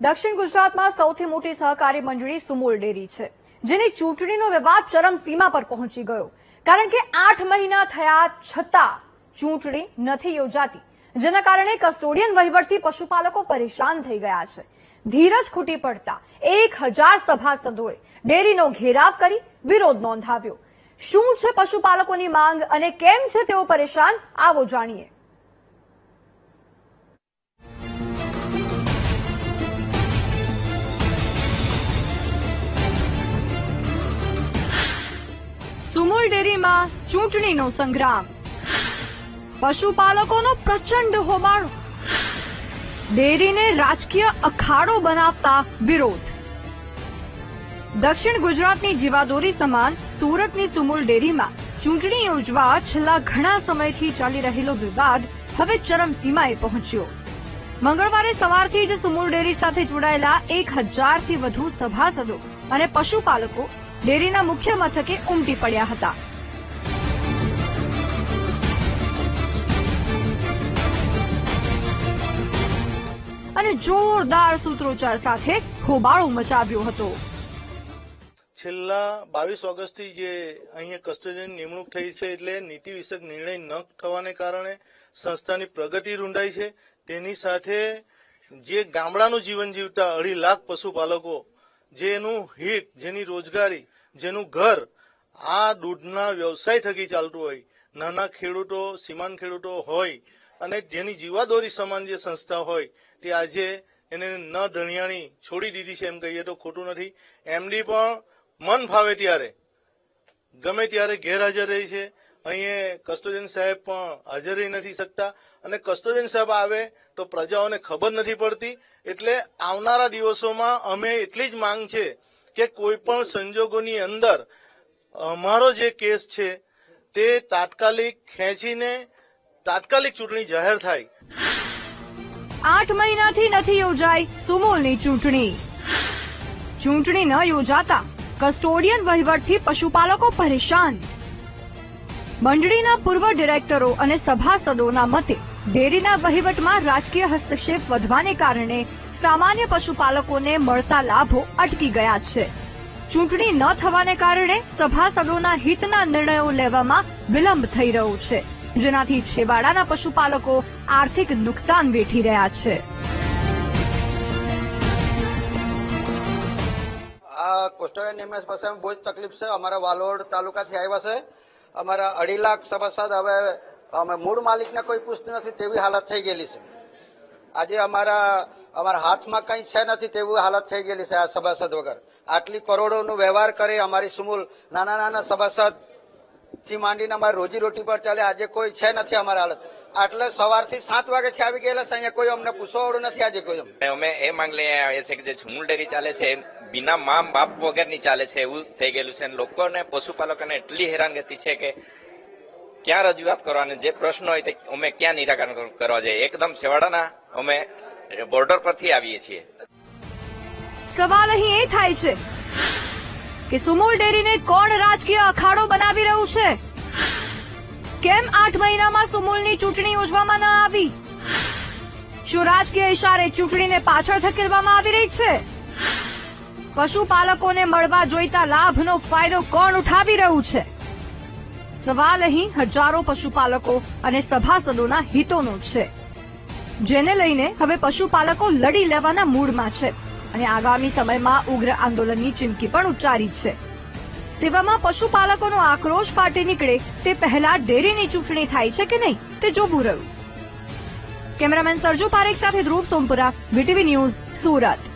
દક્ષિણ ગુજરાતમાં સૌથી મોટી સહકારી મંડળી સુમુલ ડેરી છે, જેની ચૂંટણીનો વિવાદ ચરમસીમા પર પહોંચી ગયો. કારણ કે 8 મહિના થયા છતાં ચૂંટણી નથી યોજાતી, જેના કારણે કસ્ટોડિયન વહીવટથી પશુપાલકો પરેશાન થઈ ગયા છે. ધીરજ ખૂટી પડતા 1000 સભાસદોએ ડેરીનો ઘેરાવ કરી વિરોધ નોંધાવ્યો. શું છે પશુપાલકોની માંગ અને કેમ છે તેઓ પરેશાન, આવો જાણીએ. સુમુલ ડેરીમાં ચૂંટણીનો સંગ્રામ, પશુપાલકોનો પ્રચંડ હોબાળો, ડેરીને રાજકીય અખાડો બનાવતા વિરોધ. દક્ષિણ ગુજરાતની જીવાદોરી સમાન સુરતની સુમુલ ડેરીમાં ચૂંટણી યોજવા છેલ્લા ઘણા સમયથી ચાલી રહેલો વિવાદ હવે ચરમસીમાએ પહોંચ્યો. મંગળવારે સવારથી જ સુમુલ ડેરી સાથે જોડાયેલા 1000થી વધુ સભાસદો અને પશુપાલકો ડેરીના મુખ્ય મથકે ઉમટી પડ્યા હતા. અને જોરદાર સૂત્રોચ્ચાર સાથે હોબાળો મચાવ્યો હતો. છેલ્લા 22 ઓગસ્ટથી જે અહીંયા કસ્ટોડિયન નિમણૂક થઈ છે, એટલે નીતિ વિષયક નિર્ણય ન થવાને કારણે સંસ્થાની પ્રગતિ રૂંધાઈ છે. તેની સાથે જે ગામડાનું જીવન જીવતા 2.5 લાખ પશુપાલકો, જેનું હિત, જેની રોજગારી, જેનું ઘર આ દૂધના વ્યવસાય થકી ચાલતું હોય, નાના ખેડૂતો, સીમાંત ખેડૂતો હોય અને જેની જીવાદોરી સમાન જે સંસ્થા હોય, તે આજે એને ન ધણિયાણી છોડી દીધી છે એમ કહીએ તો ખોટું નથી. એમડી પણ મન ફાવે ત્યારે ગમે ત્યારે ગેરહાજર રહી છે. અહીંયા કસ્ટોડિયન સાહેબ પણ હાજર રહી નથી શકતા અને કસ્ટોડિયન સાહેબ આવે તો પ્રજાઓને ખબર નથી પડતી. એટલે આવનારા દિવસોમાં અમે એટલી જ માંગ છે કે કોઈ પણ સંજોગોની અંદર અમારો જે કેસ છે તે તાત્કાલિક ખેંચીને તાત્કાલિક ચૂંટણી જાહેર થાય. 8 મહિનાથી નથી યોજાઈ સુમુલની ચૂંટણી. ચૂંટણી ન યોજાતા કસ્ટોડિયન વહીવટથી પશુપાલકો પરેશાન. મંડળીના પૂર્વ ડિરેક્ટરો અને સભાસદોના મતે ડેરીના વહીવટમાં રાજકીય હસ્તક્ષેપ વધવાને કારણે સામાન્ય પશુપાલકોને મળતા લાભો અટકી ગયા છે. ચૂંટણી ન થવાને કારણે સભાસદોના હિતના નિર્ણયો લેવામાં વિલંબ થઈ રહ્યો છે, જેનાથી છેવાડાના પશુપાલકો આર્થિક નુકસાન વેઠી રહ્યા છે. આ કોસ્ટોડિયન નિમણૂક પાસે બહુ જ તકલીફ છે. અમારા વાલોડ તાલુકાથી આવ્યા છે. અમારા 2.5 લાખ સભાસદ હવે અમે મૂળ માલિકને કોઈ પૂછતું નથી તેવી હાલત થઈ ગયેલી છે. આજે અમારા હાથમાં કંઈ છે નથી તેવી હાલત થઈ ગયેલી છે. આ સભાસદ વગર આટલી કરોડોનો વ્યવહાર કરે અમારી સુમુલ નાના સભાસદ થી માંડીને અમારી રોજીરોટી પર ચાલે. આજે કોઈ છે નથી અમારી હાલત. આટલે સવારથી 7 વાગ્યાથી આવી ગયેલા છે. અહીંયા કોઈ અમને પૂછવાવાળું નથી. આજે કોઈ અમે એ માંગ લઈ આવ્યા છે કે જે સુમુલ ડેરી ચાલે છે બિના મા બાપ વગરની ચાલે છે એવું થઈ ગયેલું છે. લોકોને પશુપાલકોને એટલી હેરાનગતિ છે કે ક્યાં રજૂઆત કરવાની, જે પ્રશ્ન હોય તે અમે ક્યાં નિરાકરણ કરવા જઈએ. એકદમ છેવાડાના અમે બોર્ડર પરથી આવીએ છીએ. સવાલ અહીં એ થાય છે કે સુમુલ ડેરીને કોણ રાજકીય અખાડો બનાવી રહ્યું છે? કેમ 8 મહિનામાં સુમુલની ચૂંટણી યોજવામાં ન આવી? શું રાજકીય ઇશારે ચૂંટણીને પાછળ ધકેલવામાં આવી રહી છે? પશુપાલકોને મળવા જોઈતા લાભનો ફાયદો કોણ ઉઠાવી રહ્યું છે? સવાલ અહીં હજારો પશુપાલકો અને સભાસદોના હિતોનો છે, જેને લઈને હવે પશુપાલકો લડી લેવાના મૂડમાં છે અને આગામી સમયમાં ઉગ્ર આંદોલનની ચીમકી પણ ઉચ્ચારી છે. તેવામાં પશુપાલકોનો આક્રોશ ફાટી નીકળે તે પહેલા ડેરીની ચૂંટણી થાય છે કે નહીં તે જોવું રહ્યું. કેમેરામેન સરજુ પારેખ સાથે ધ્રુવ સોમપુરા, વીટીવી ન્યૂઝ, સુરત.